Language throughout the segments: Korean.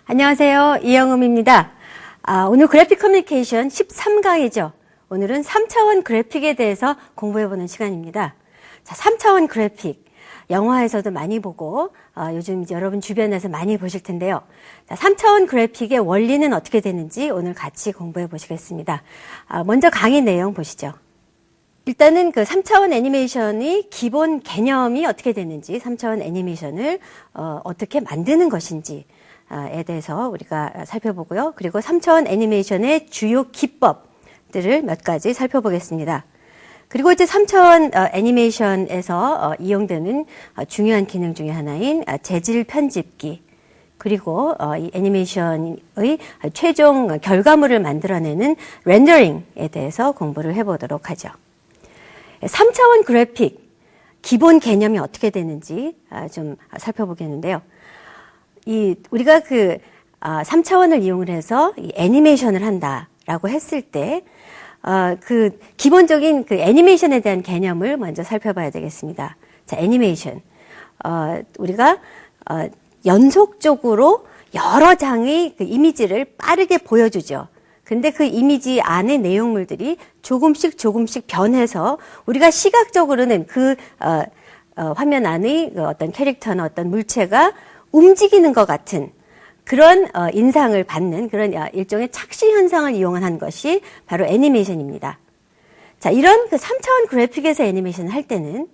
안녕하세요. 이영음입니다. 오늘 그래픽 커뮤니케이션 13강이죠. 오늘은 3차원 그래픽에 대해서 공부해보는 시간입니다. 자, 3차원 그래픽. 영화에서도 많이 보고 요즘 이제 여러분 주변에서 많이 보실 텐데요. 자, 3차원 그래픽의 원리는 어떻게 되는지 오늘 같이 공부해 보시겠습니다. 먼저 강의 내용 보시죠. 일단은 그 3차원 애니메이션의 기본 개념이 어떻게 되는지, 3차원 애니메이션을 어떻게 만드는 것인지에 대해서 우리가 살펴보고요. 그리고 3차원 애니메이션의 주요 기법들을 몇 가지 살펴보겠습니다. 그리고 이제 3차원 애니메이션에서 이용되는 중요한 기능 중에 하나인 재질 편집기, 그리고 이 애니메이션의 최종 결과물을 만들어내는 렌더링에 대해서 공부를 해보도록 하죠. 3차원 그래픽 기본 개념이 어떻게 되는지 좀 살펴보겠는데요. 우리가 3차원을 이용을 해서 이 애니메이션을 한다라고 했을 때 기본적인 애니메이션에 대한 개념을 먼저 살펴봐야 되겠습니다. 자, 애니메이션. 우리가 연속적으로 여러 장의 이미지를 빠르게 보여주죠. 근데 그 이미지 안의 내용물들이 조금씩 변해서 우리가 시각적으로는 화면 안의 어떤 캐릭터나 어떤 물체가 움직이는 것 같은 그런 인상을 받는 그런 일종의 착시 현상을 이용한 것이 바로 애니메이션입니다. 자, 이런 3차원 그래픽에서 애니메이션을 할 때는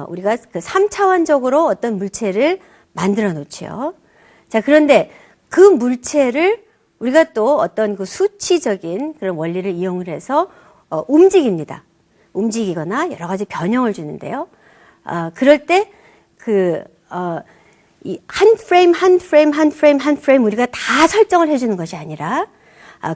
우리가 3차원적으로 어떤 물체를 만들어 놓죠. 자, 그런데 그 물체를 우리가 또 어떤 수치적인 그런 원리를 이용을 해서 움직입니다. 움직이거나 여러 가지 변형을 주는데요. 그럴 때 이 한 프레임 우리가 다 설정을 해주는 것이 아니라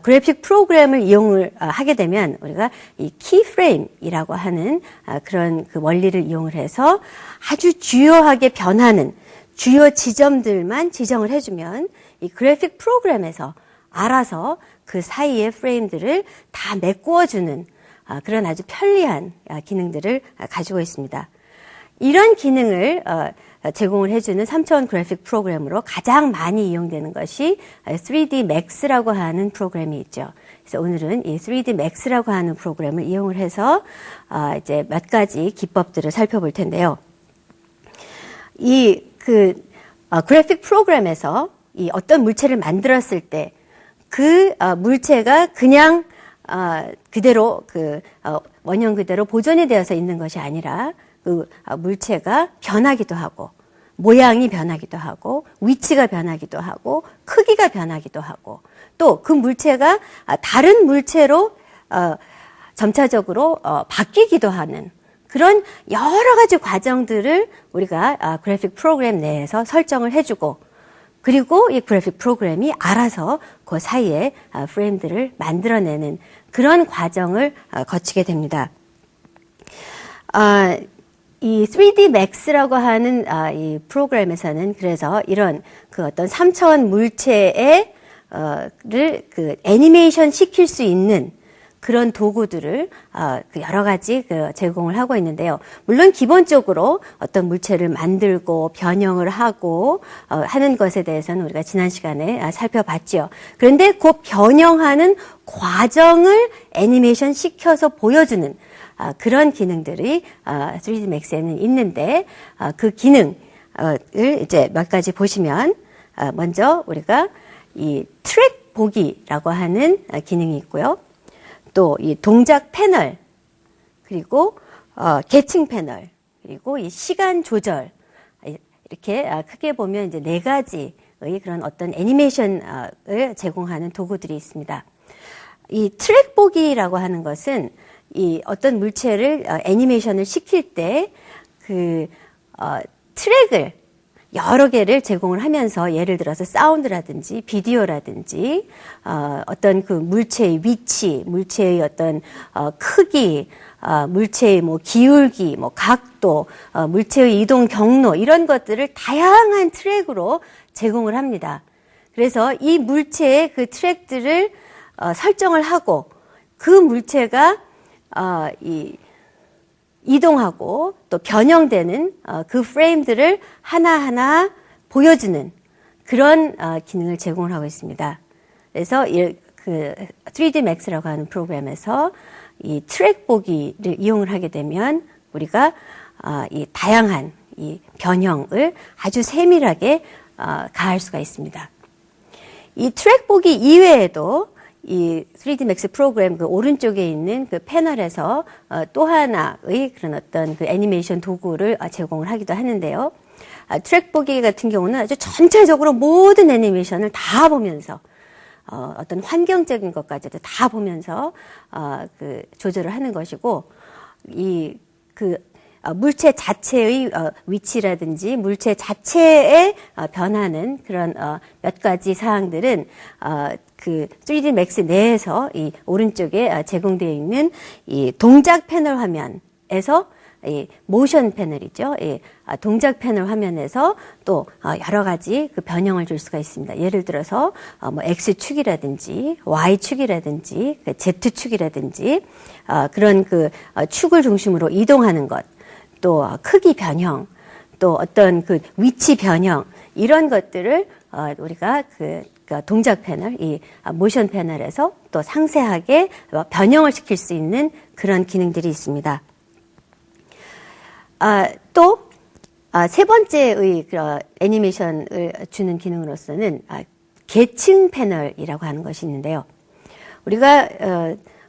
그래픽 프로그램을 이용을 하게 되면 우리가 이 키프레임이라고 하는 그런 원리를 이용을 해서 아주 주요하게 변하는 주요 지점들만 지정을 해주면 이 그래픽 프로그램에서 알아서 그 사이의 프레임들을 다 메꾸어주는 그런 아주 편리한 기능들을 가지고 있습니다. 이런 기능을 제공을 해주는 3차원 그래픽 프로그램으로 가장 많이 이용되는 것이 3D Max라고 하는 프로그램이 있죠. 그래서 오늘은 이 3D Max라고 하는 프로그램을 이용을 해서 이제 몇 가지 기법들을 살펴볼 텐데요. 그래픽 프로그램에서 이 어떤 물체를 만들었을 때 그 물체가 그냥 그대로 원형 그대로 보존이 되어서 있는 것이 아니라 그 물체가 변하기도 하고 모양이 변하기도 하고 위치가 변하기도 하고 크기가 변하기도 하고 또 그 물체가 다른 물체로 점차적으로 바뀌기도 하는 그런 여러 가지 과정들을 우리가 그래픽 프로그램 내에서 설정을 해주고 그리고 이 그래픽 프로그램이 알아서 그 사이에 프레임들을 만들어내는 그런 과정을 거치게 됩니다. 이 3D Max라고 하는 이 프로그램에서는 그래서 이런 어떤 3차원 물체를 애니메이션 시킬 수 있는 그런 도구들을 여러 가지 제공을 하고 있는데요. 물론 기본적으로 어떤 물체를 만들고 변형을 하고 하는 것에 대해서는 우리가 지난 시간에 살펴봤죠. 그런데 그 변형하는 과정을 애니메이션 시켜서 보여주는 그런 기능들이 3D Max에는 있는데 그 기능을 이제 몇 가지 보시면 먼저 우리가 이 트랙 보기라고 하는 기능이 있고요. 또 이 동작 패널, 그리고 계층 패널, 그리고 이 시간 조절 이렇게 크게 보면 이제 4가지의 그런 어떤 애니메이션을 제공하는 도구들이 있습니다. 이 트랙 보기라고 하는 것은 이 어떤 물체를 애니메이션을 시킬 때 트랙을 여러 개를 제공을 하면서 예를 들어서 사운드라든지 비디오라든지 어떤 그 물체의 위치, 물체의 어떤 크기, 물체의 뭐 기울기, 뭐 각도, 물체의 이동 경로 이런 것들을 다양한 트랙으로 제공을 합니다. 그래서 이 물체의 그 트랙들을 설정을 하고 그 물체가 이동하고 또 변형되는 그 프레임들을 하나하나 보여주는 그런 기능을 제공을 하고 있습니다. 그래서 그 3D Max라고 하는 프로그램에서 이 트랙 보기를 이용을 하게 되면 우리가 이 다양한 이 변형을 아주 세밀하게 가할 수가 있습니다. 이 트랙 보기 이외에도 이 3D Max 프로그램 그 오른쪽에 있는 그 패널에서 또 하나의 그런 어떤 그 애니메이션 도구를 제공을 하기도 하는데요. 트랙 보기 같은 경우는 아주 전체적으로 모든 애니메이션을 다 보면서 어떤 환경적인 것까지도 다 보면서 그 조절을 하는 것이고 이 그 물체 자체의 위치라든지 물체 자체에 변하는 그런 몇 가지 사항들은 그 3D Max 내에서 이 오른쪽에 제공되어 있는 이 동작 패널 화면에서 이 모션 패널이죠. 이 동작 패널 화면에서 또 여러 가지 그 변형을 줄 수가 있습니다. 예를 들어서 뭐 X축이라든지 Y축이라든지 Z축이라든지 그런 그 축을 중심으로 이동하는 것, 또 크기 변형, 또 어떤 그 위치 변형 이런 것들을 우리가 그 동작 패널, 이 모션 패널에서 또 상세하게 변형을 시킬 수 있는 그런 기능들이 있습니다. 또 세 번째의 애니메이션을 주는 기능으로서는 계층 패널이라고 하는 것이 있는데요. 우리가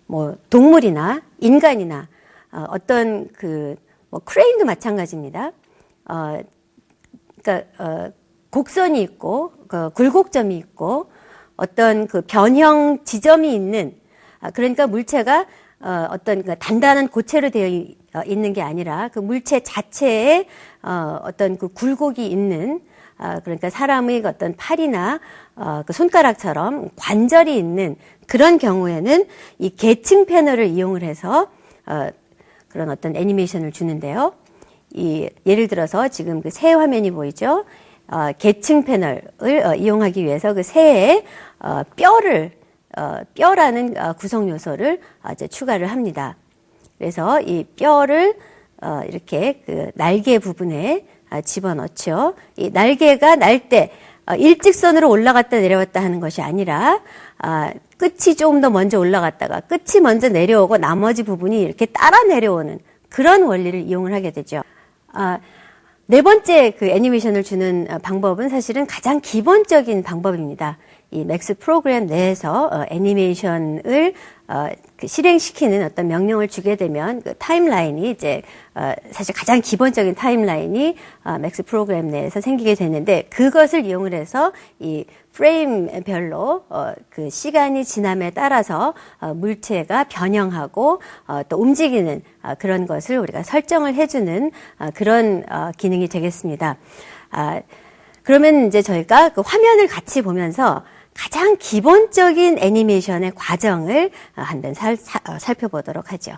뭐 동물이나 인간이나 어떤 그 뭐 크레인도 마찬가지입니다. 그러니까 곡선이 있고 굴곡점이 있고 어떤 그 변형 지점이 있는 그러니까 물체가 어떤 그 단단한 고체로 되어 있는 게 아니라 그 물체 자체에 어떤 그 굴곡이 있는 그러니까 사람의 어떤 팔이나 그 손가락처럼 관절이 있는 그런 경우에는 이 계층 패널을 이용을 해서 그런 어떤 애니메이션을 주는데요. 예를 들어서 지금 그 새 화면이 보이죠? 계층 패널을 이용하기 위해서 그 새에 뼈라는 구성 요소를 이제 추가를 합니다. 그래서 이 뼈를 이렇게 그 날개 부분에 집어넣죠. 이 날개가 날 때 일직선으로 올라갔다 내려왔다 하는 것이 아니라 끝이 조금 더 먼저 올라갔다가 끝이 먼저 내려오고 나머지 부분이 이렇게 따라 내려오는 그런 원리를 이용을 하게 되죠. 네 번째 그 애니메이션을 주는 방법은 사실은 가장 기본적인 방법입니다. 이 맥스 프로그램 내에서 애니메이션을 그 실행시키는 어떤 명령을 주게 되면 그 타임라인이 이제 사실 가장 기본적인 타임라인이 맥스 프로그램 내에서 생기게 되는데 그것을 이용을 해서 이 프레임별로 그 시간이 지남에 따라서 물체가 변형하고 또 움직이는 그런 것을 우리가 설정을 해주는 그런 기능이 되겠습니다. 그러면 이제 저희가 그 화면을 같이 보면서 가장 기본적인 애니메이션의 과정을 한번 살펴보도록 하죠.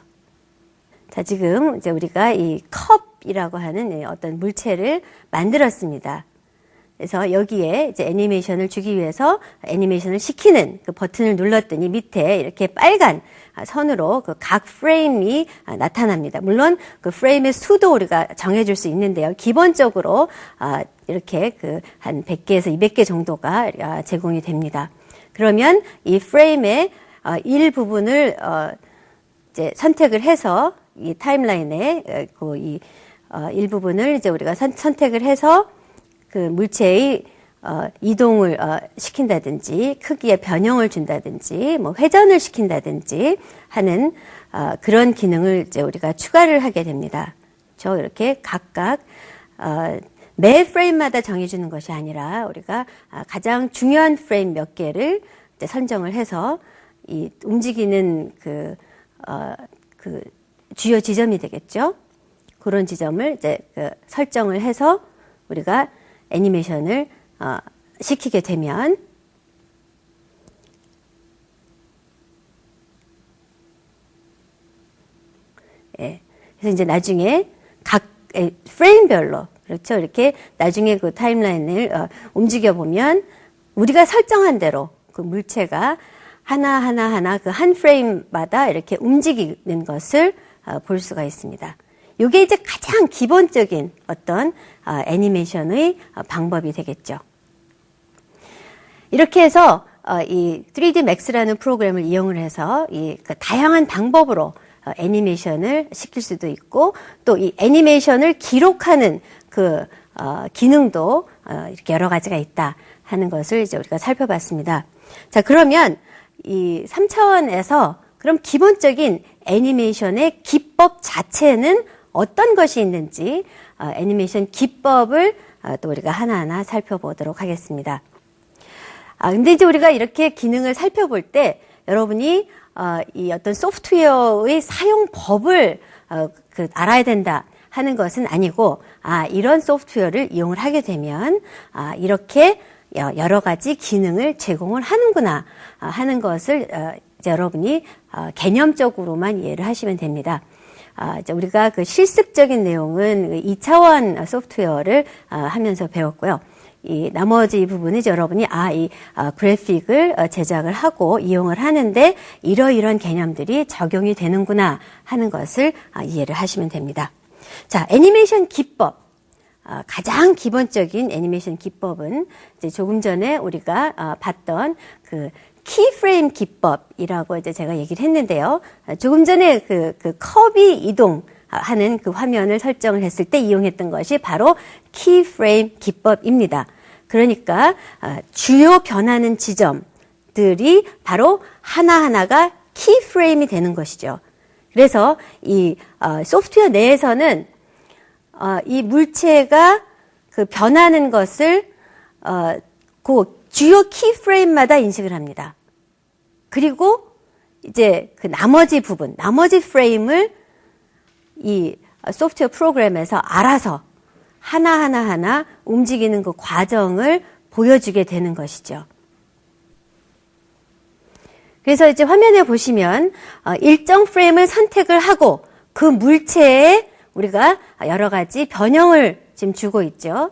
자, 지금 이제 우리가 이 컵이라고 하는 어떤 물체를 만들었습니다. 그래서 여기에 이제 애니메이션을 주기 위해서 애니메이션을 시키는 그 버튼을 눌렀더니 밑에 이렇게 빨간 선으로 그 각 프레임이 나타납니다. 물론 그 프레임의 수도 우리가 정해줄 수 있는데요. 기본적으로 이렇게 그 한 100개에서 200개 정도가 제공이 됩니다. 그러면 이 프레임의 일부분을 이제 선택을 해서 이 타임라인에 그 이 일부분을 이제 우리가 선택을 해서 그 물체의 이동을 시킨다든지 크기의 변형을 준다든지 뭐 회전을 시킨다든지 하는 그런 기능을 이제 우리가 추가를 하게 됩니다. 이렇게 각각 매 프레임마다 정해주는 것이 아니라 우리가 가장 중요한 프레임 몇 개를 이제 선정을 해서 이 움직이는 그 주요 지점이 되겠죠. 그런 지점을 이제 설정을 해서 우리가 애니메이션을 시키게 되면 예. 그래서 이제 나중에 각 프레임별로 그렇죠. 이렇게 나중에 그 타임라인을 움직여 보면 우리가 설정한 대로 그 물체가 하나 그 한 프레임마다 이렇게 움직이는 것을 볼 수가 있습니다. 이게 이제 가장 기본적인 어떤 애니메이션의 방법이 되겠죠. 이렇게 해서 이 3D Max라는 프로그램을 이용을 해서 이 그 다양한 방법으로 애니메이션을 시킬 수도 있고 또 이 애니메이션을 기록하는 그 기능도 이렇게 여러 가지가 있다 하는 것을 이제 우리가 살펴봤습니다. 자, 그러면 이 3차원에서 그럼 기본적인 애니메이션의 기법 자체는 어떤 것이 있는지 애니메이션 기법을 또 우리가 하나하나 살펴보도록 하겠습니다. 근데 이제 우리가 이렇게 기능을 살펴볼 때 여러분이 이 어떤 소프트웨어의 사용법을 알아야 된다 하는 것은 아니고, 이런 소프트웨어를 이용을 하게 되면 이렇게 여러 가지 기능을 제공을 하는구나 하는 것을 이제 여러분이 개념적으로만 이해를 하시면 됩니다. 이제 우리가 그 실습적인 내용은 2차원 소프트웨어를 하면서 배웠고요. 이 나머지 부분은 이제 여러분이 그래픽을 제작을 하고 이용을 하는데 이러이러한 개념들이 적용이 되는구나 하는 것을 이해를 하시면 됩니다. 자, 애니메이션 기법. 가장 기본적인 애니메이션 기법은 이제 조금 전에 우리가 봤던 그 키프레임 기법이라고 이제 제가 얘기를 했는데요. 조금 전에 그 컵이 이동하는 그 화면을 설정을 했을 때 이용했던 것이 바로 키프레임 기법입니다. 그러니까 주요 변하는 지점들이 바로 하나하나가 키프레임이 되는 것이죠. 그래서 이 소프트웨어 내에서는 이 물체가 그 변하는 것을 그 주요 키프레임마다 인식을 합니다. 그리고 이제 그 나머지 부분, 나머지 프레임을 이 소프트웨어 프로그램에서 알아서 하나 움직이는 그 과정을 보여주게 되는 것이죠. 그래서 이제 화면에 보시면 일정 프레임을 선택을 하고 그 물체에 우리가 여러 가지 변형을 지금 주고 있죠.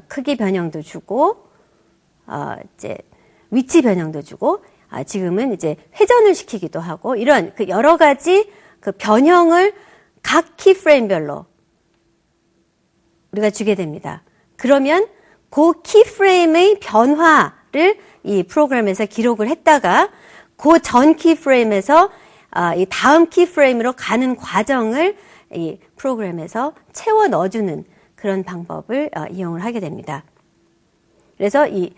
크기 변형도 주고, 이제 위치 변형도 주고, 지금은 이제 회전을 시키기도 하고, 이런 그 여러 가지 그 변형을 각 키프레임별로 우리가 주게 됩니다. 그러면 그 키프레임의 변화를 이 프로그램에서 기록을 했다가 그 전 키프레임에서 이 다음 키프레임으로 가는 과정을 이 프로그램에서 채워 넣어주는 그런 방법을 이용을 하게 됩니다. 그래서 이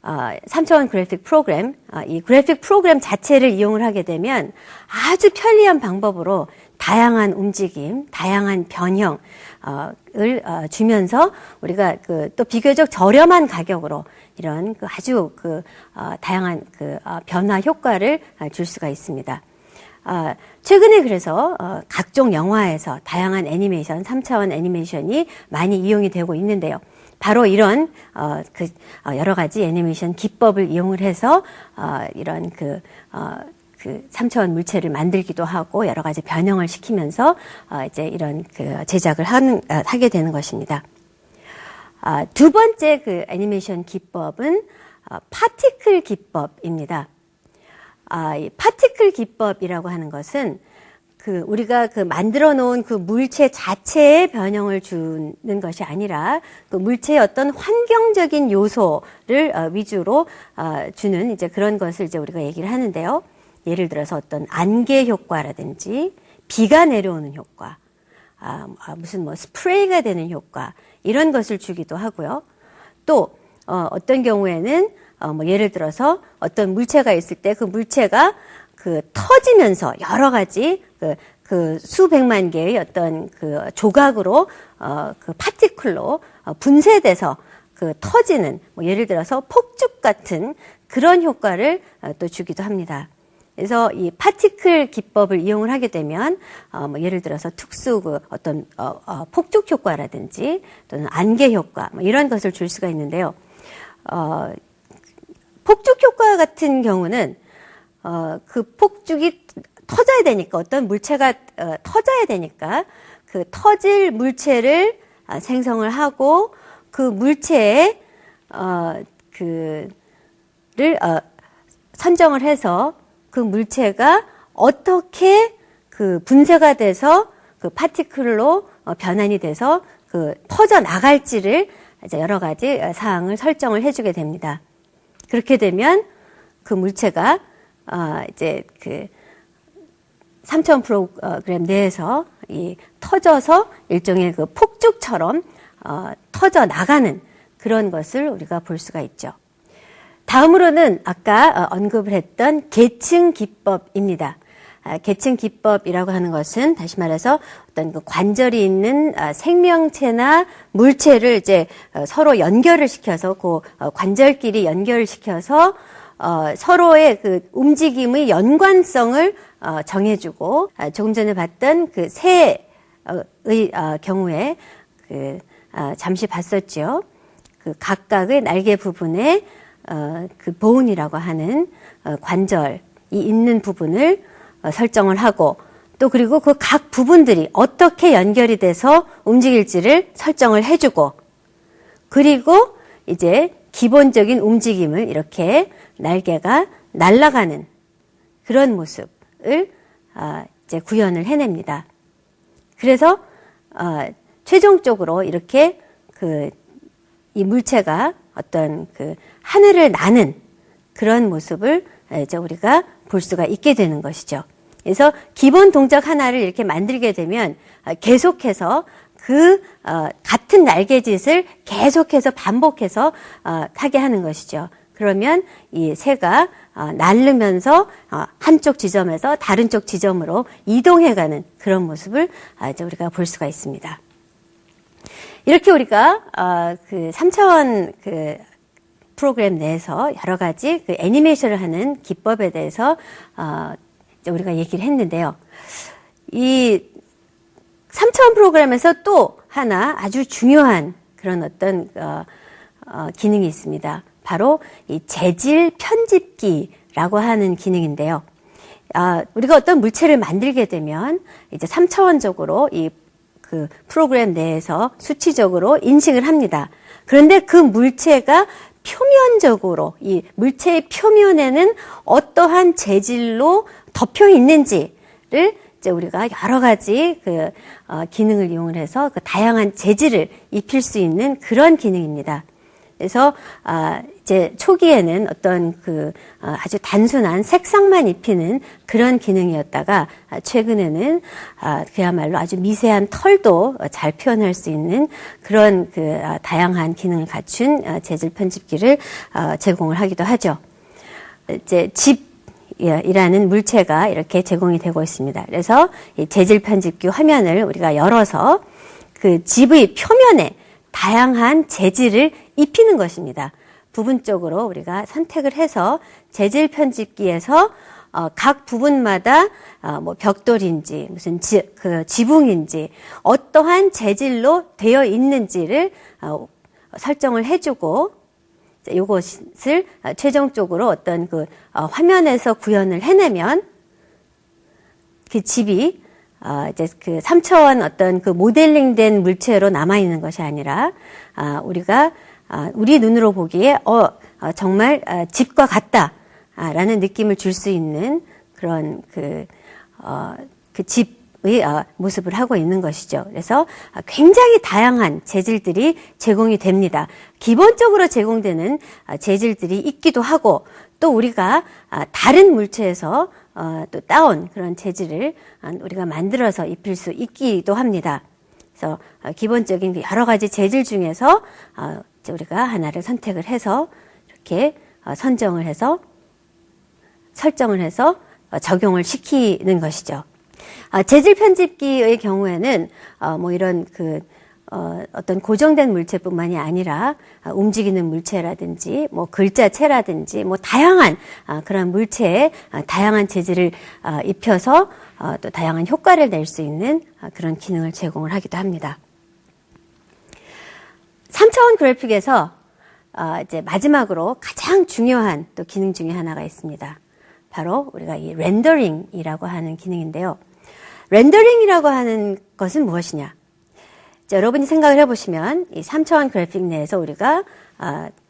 3차원 그래픽 프로그램, 이 그래픽 프로그램 자체를 이용을 하게 되면 아주 편리한 방법으로 다양한 움직임, 다양한 변형을 주면서 우리가 또 비교적 저렴한 가격으로 이런 아주 다양한 변화 효과를 줄 수가 있습니다. 최근에 그래서 각종 영화에서 다양한 애니메이션, 3차원 애니메이션이 많이 이용이 되고 있는데요. 바로 이런 여러 가지 애니메이션 기법을 이용을 해서 이런 3차원 물체를 만들기도 하고 여러 가지 변형을 시키면서 이제 이런 제작을 하게 되는 것입니다. 두 번째 애니메이션 기법은 파티클 기법입니다. 이 파티클 기법이라고 하는 것은 우리가 만들어 놓은 물체 자체의 변형을 주는 것이 아니라 물체의 어떤 환경적인 요소를 위주로 주는 이제 그런 것을 이제 우리가 얘기를 하는데요. 예를 들어서 어떤 안개 효과라든지 비가 내려오는 효과, 무슨 스프레이가 되는 효과 이런 것을 주기도 하고요. 또 어떤 경우에는 예를 들어서 어떤 물체가 있을 때 그 물체가 터지면서 여러 가지 수백만 개의 어떤 조각으로 파티클로 분쇄돼서 터지는 예를 들어서 폭죽 같은 그런 효과를 또 주기도 합니다. 그래서 이 파티클 기법을 이용을 하게 되면 뭐 예를 들어서 특수 어떤 폭죽 효과라든지 또는 안개 효과 뭐 이런 것을 줄 수가 있는데요. 폭죽 효과 같은 경우는 그 폭죽이 터져야 되니까 어떤 물체가 터져야 되니까 그 터질 물체를 생성을 하고 그 물체에 선정을 해서 그 물체가 어떻게 그 분쇄가 돼서 그 파티클로 변환이 돼서 그 퍼져 나갈지를 이제 여러 가지 사항을 설정을 해주게 됩니다. 그렇게 되면 그 물체가 이제 그 3차원 프로그램 내에서 이 터져서 일종의 그 폭죽처럼 터져 나가는 그런 것을 우리가 볼 수가 있죠. 다음으로는 아까 언급을 했던 계층 기법입니다. 계층 기법이라고 하는 것은 다시 말해서 어떤 그 관절이 있는 생명체나 물체를 이제 서로 연결을 시켜서 그 관절끼리 연결을 시켜서 서로의 그 움직임의 연관성을 정해주고 조금 전에 봤던 그 새의 경우에 잠시 봤었죠. 그 각각의 날개 부분에 그 보운이라고 하는 관절이 있는 부분을 설정을 하고 또 그리고 그 각 부분들이 어떻게 연결이 돼서 움직일지를 설정을 해주고 그리고 이제 기본적인 움직임을 이렇게 날개가 날아가는 그런 모습을 이제 구현을 해냅니다. 그래서 최종적으로 이렇게 이 물체가 어떤 그 하늘을 나는 그런 모습을 이제 우리가 볼 수가 있게 되는 것이죠. 그래서 기본 동작 하나를 이렇게 만들게 되면 계속해서 같은 날개짓을 계속해서 반복해서 하게 하는 것이죠. 그러면 이 새가 날르면서 한쪽 지점에서 다른 쪽 지점으로 이동해가는 그런 모습을 이제 우리가 볼 수가 있습니다. 이렇게 우리가 그 3차원 그 프로그램 내에서 여러 가지 그 애니메이션을 하는 기법에 대해서 이제 우리가 얘기를 했는데요. 이 3차원 프로그램에서 또 하나 아주 중요한 그런 어떤 기능이 있습니다. 바로 이 재질 편집기라고 하는 기능인데요. 우리가 어떤 물체를 만들게 되면 이제 3차원적으로 그 프로그램 내에서 수치적으로 인식을 합니다. 그런데 그 물체가 표면적으로 이 물체의 표면에는 어떠한 재질로 덮여 있는지를 이제 우리가 여러 가지 기능을 이용을 해서 그 다양한 재질을 입힐 수 있는 그런 기능입니다. 그래서 이제 초기에는 어떤 아주 단순한 색상만 입히는 그런 기능이었다가 최근에는 그야말로 아주 미세한 털도 잘 표현할 수 있는 그런 다양한 기능을 갖춘 재질 편집기를 제공을 하기도 하죠. 이제 집이라는 물체가 이렇게 제공이 되고 있습니다. 그래서 이 재질 편집기 화면을 우리가 열어서 그 집의 표면에 다양한 재질을 입히는 것입니다. 부분적으로 우리가 선택을 해서 재질 편집기에서 각 부분마다 뭐 벽돌인지 무슨 지붕인지 어떠한 재질로 되어 있는지를 설정을 해주고 이것을 최종적으로 어떤 화면에서 구현을 해내면 그 집이 이제 3차원 어떤 모델링된 물체로 남아있는 것이 아니라, 우리가, 우리 눈으로 보기에, 정말, 집과 같다, 라는 느낌을 줄 수 있는 그런 집의 모습을 하고 있는 것이죠. 그래서 굉장히 다양한 재질들이 제공이 됩니다. 기본적으로 제공되는 재질들이 있기도 하고, 또 우리가 다른 물체에서 또 따온 그런 재질을 우리가 만들어서 입힐 수 있기도 합니다. 그래서 기본적인 여러 가지 재질 중에서 이제 우리가 하나를 선택을 해서 이렇게 선정을 해서 설정을 해서 적용을 시키는 것이죠. 재질 편집기의 경우에는 뭐 이런 어떤 고정된 물체뿐만이 아니라 움직이는 물체라든지 뭐 글자체라든지 뭐 다양한 그런 물체에 다양한 재질을 입혀서 또 다양한 효과를 낼 수 있는 그런 기능을 제공을 하기도 합니다. 3차원 그래픽에서 이제 마지막으로 가장 중요한 또 기능 중에 하나가 있습니다. 바로 우리가 이 렌더링이라고 하는 기능인데요. 렌더링이라고 하는 것은 무엇이냐? 자, 여러분이 생각을 해보시면 이 3차원 그래픽 내에서 우리가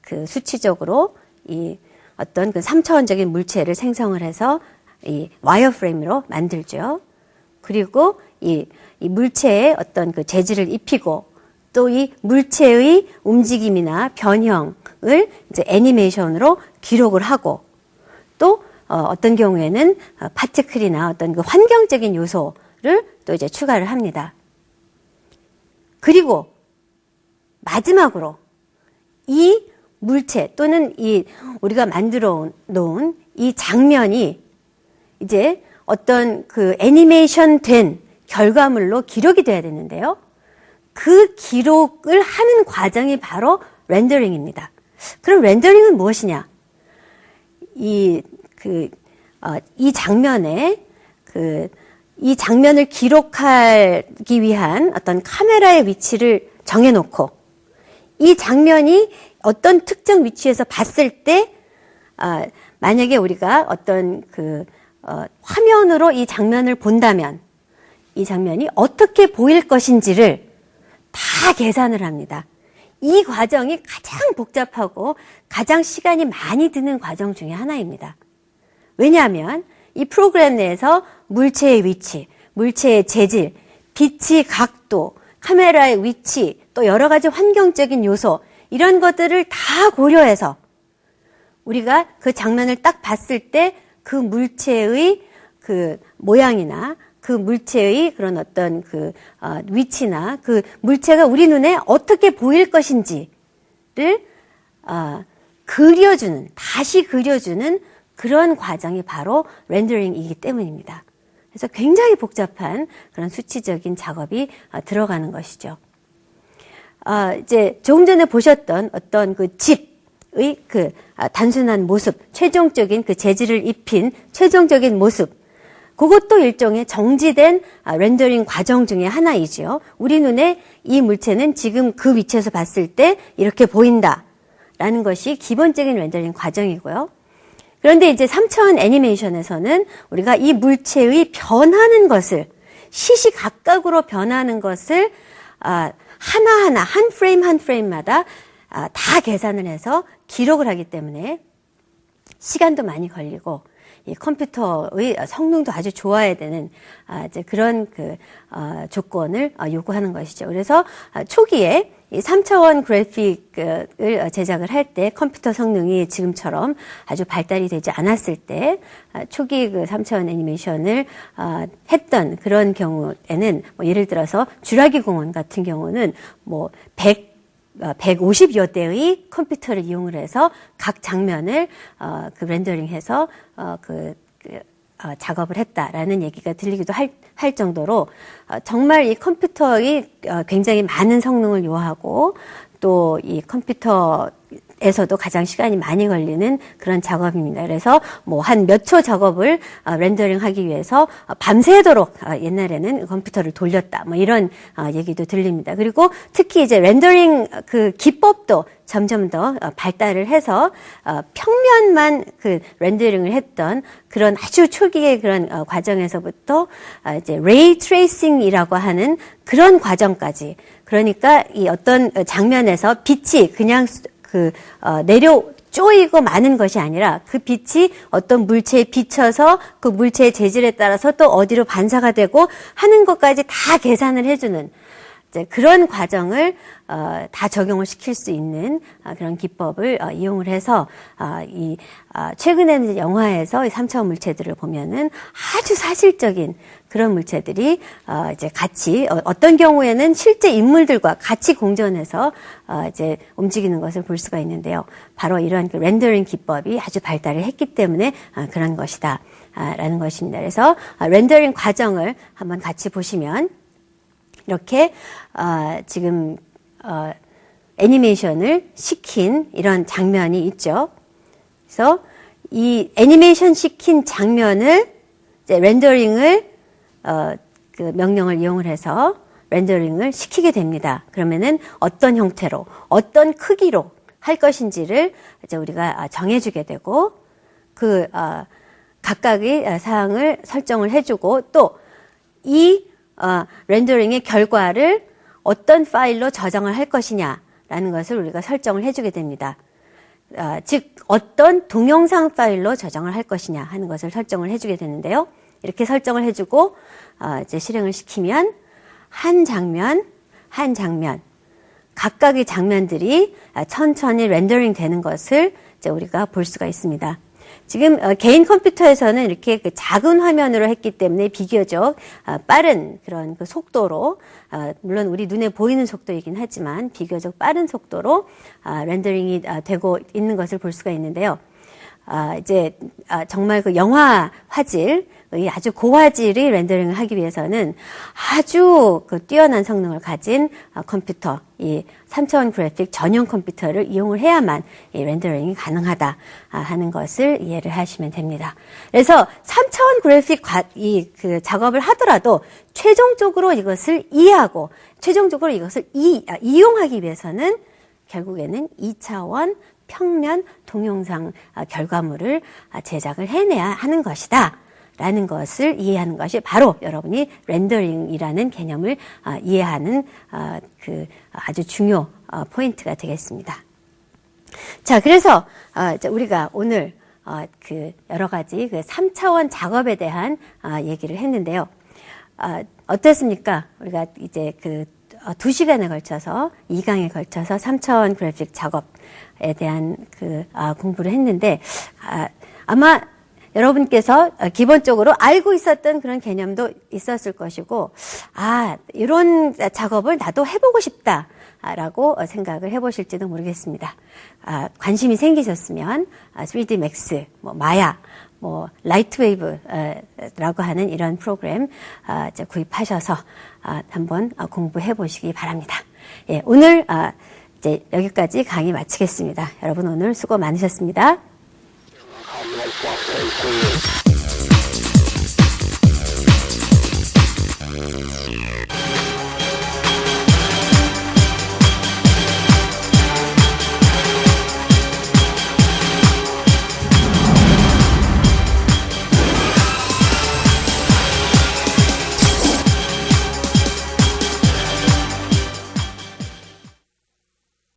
그 수치적으로 이 어떤 그 3차원적인 물체를 생성을 해서 이 와이어프레임으로 만들죠. 그리고 이 물체에 어떤 그 재질을 입히고 또 이 물체의 움직임이나 변형을 이제 애니메이션으로 기록을 하고 또 어떤 경우에는 파티클이나 어떤 그 환경적인 요소를 또 이제 추가를 합니다. 그리고 마지막으로 이 물체 또는 이 우리가 만들어 놓은 이 장면이 이제 어떤 그 애니메이션 된 결과물로 기록이 돼야 되는데요. 그 기록을 하는 과정이 바로 렌더링입니다. 그럼 렌더링은 무엇이냐? 이 장면을 기록하기 위한 어떤 카메라의 위치를 정해놓고 이 장면이 어떤 특정 위치에서 봤을 때 만약에 우리가 어떤 화면으로 이 장면을 본다면 이 장면이 어떻게 보일 것인지를 다 계산을 합니다. 이 과정이 가장 복잡하고 가장 시간이 많이 드는 과정 중에 하나입니다. 왜냐하면 이 프로그램 내에서 물체의 위치, 물체의 재질, 빛의 각도, 카메라의 위치, 또 여러 가지 환경적인 요소 이런 것들을 다 고려해서 우리가 그 장면을 딱 봤을 때 그 물체의 그 모양이나 그 물체의 그런 어떤 위치나 그 물체가 우리 눈에 어떻게 보일 것인지를 다시 그려주는 그런 과정이 바로 렌더링이기 때문입니다. 그래서 굉장히 복잡한 그런 수치적인 작업이 들어가는 것이죠. 이제 조금 전에 보셨던 어떤 그 집의 단순한 모습, 최종적인 그 재질을 입힌 최종적인 모습, 그것도 일종의 정지된 렌더링 과정 중에 하나이지요. 우리 눈에 이 물체는 지금 그 위치에서 봤을 때 이렇게 보인다라는 것이 기본적인 렌더링 과정이고요. 그런데 이제 3차원 애니메이션에서는 우리가 이 물체의 변하는 것을 시시각각으로 변하는 것을 하나하나 한 프레임 한 프레임마다 다 계산을 해서 기록을 하기 때문에 시간도 많이 걸리고 이 컴퓨터의 성능도 아주 좋아야 되는 이제 그런 조건을 요구하는 것이죠. 그래서 초기에 이 3차원 그래픽을 제작을 할 때 컴퓨터 성능이 지금처럼 아주 발달이 되지 않았을 때 초기 3차원 애니메이션을 했던 그런 경우에는 뭐 예를 들어서 쥬라기 공원 같은 경우는 뭐 150여 대의 컴퓨터를 이용을 해서 각 장면을 렌더링해서 작업을 했다라는 얘기가 들리기도 할 정도로 정말 이 컴퓨터의 굉장히 많은 성능을 요하고 또 이 컴퓨터에서도 가장 시간이 많이 걸리는 그런 작업입니다. 그래서 뭐 한 몇 초 작업을 렌더링하기 위해서 밤새도록 옛날에는 컴퓨터를 돌렸다. 뭐 이런 얘기도 들립니다. 그리고 특히 이제 렌더링 기법도 점점 더 발달을 해서 평면만 렌더링을 했던 그런 아주 초기의 그런 과정에서부터 이제 레이 트레이싱이라고 하는 그런 과정까지, 그러니까 이 어떤 장면에서 빛이 그냥 내려 쪼이고 마는 것이 아니라 그 빛이 어떤 물체에 비쳐서 그 물체의 재질에 따라서 또 어디로 반사가 되고 하는 것까지 다 계산을 해주는 그런 과정을 다 적용을 시킬 수 있는 그런 기법을 이용을 해서 최근에는 영화에서 이 3차원 물체들을 보면은 아주 사실적인 그런 물체들이 이제 같이 어떤 경우에는 실제 인물들과 같이 공존해서 이제 움직이는 것을 볼 수가 있는데요. 바로 이런 렌더링 기법이 아주 발달을 했기 때문에 그런 것이다 라는 것입니다. 그래서 렌더링 과정을 한번 같이 보시면 이렇게 지금 애니메이션을 시킨 이런 장면이 있죠. 그래서 이 애니메이션 시킨 장면을 이제 렌더링을 그 명령을 이용을 해서 렌더링을 시키게 됩니다. 그러면은 어떤 형태로, 어떤 크기로 할 것인지를 이제 우리가 정해주게 되고 그 각각의 사항을 설정을 해주고 또 이 렌더링의 결과를 어떤 파일로 저장을 할 것이냐라는 것을 우리가 설정을 해주게 됩니다. 즉 어떤 동영상 파일로 저장을 할 것이냐 하는 것을 설정을 해주게 되는데요. 이렇게 설정을 해주고 이제 실행을 시키면 한 장면 각각의 장면들이 천천히 렌더링 되는 것을 이제 우리가 볼 수가 있습니다. 지금 개인 컴퓨터에서는 이렇게 그 작은 화면으로 했기 때문에 비교적 빠른 그런 그 속도로 물론 우리 눈에 보이는 속도이긴 하지만 비교적 빠른 속도로 렌더링이 되고 있는 것을 볼 수가 있는데요. 이제 정말 그 영화 화질, 아주 고화질의 렌더링을 하기 위해서는 아주 그 뛰어난 성능을 가진 컴퓨터, 이 3차원 그래픽 전용 컴퓨터를 이용을 해야만 이 렌더링이 가능하다 하는 것을 이해를 하시면 됩니다. 그래서 3차원 그래픽 그 작업을 하더라도 최종적으로 이것을 이해하고 최종적으로 이것을 이용하기 위해서는 결국에는 2차원 평면 동영상 결과물을 제작을 해내야 하는 것이다. 라는 것을 이해하는 것이 바로 여러분이 렌더링이라는 개념을 이해하는 그 아주 중요 포인트가 되겠습니다. 자, 그래서 이제 우리가 오늘 그 여러 가지 그 3차원 작업에 대한 얘기를 했는데요. 어떻습니까? 우리가 이제 그 2시간에 걸쳐서 2강에 걸쳐서 3차원 그래픽 작업에 대한 그 공부를 했는데 아마 여러분께서 기본적으로 알고 있었던 그런 개념도 있었을 것이고, 이런 작업을 나도 해보고 싶다라고 생각을 해보실지도 모르겠습니다. 관심이 생기셨으면 3D Max, 마야, 라이트웨이브라고 하는 이런 프로그램 구입하셔서 한번 공부해 보시기 바랍니다. 예, 오늘 이제 여기까지 강의 마치겠습니다. 여러분 오늘 수고 많으셨습니다.